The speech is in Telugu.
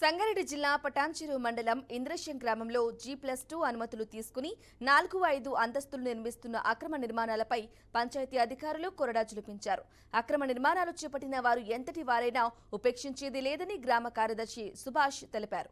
సంగారెడ్డి జిల్లా పటాన్చెరు మండలం ఇంద్రశం గ్రామంలో G+2 అనుమతులు తీసుకుని 4-5 అంతస్తులు నిర్మిస్తున్న అక్రమ నిర్మాణాలపై పంచాయతీ అధికారులు కొరడా జులిపించారు. అక్రమ నిర్మాణాలు చేపట్టిన వారు ఎంతటి వారైనా ఉపేక్షించేది లేదని గ్రామ కార్యదర్శి సుభాష్ తెలిపారు.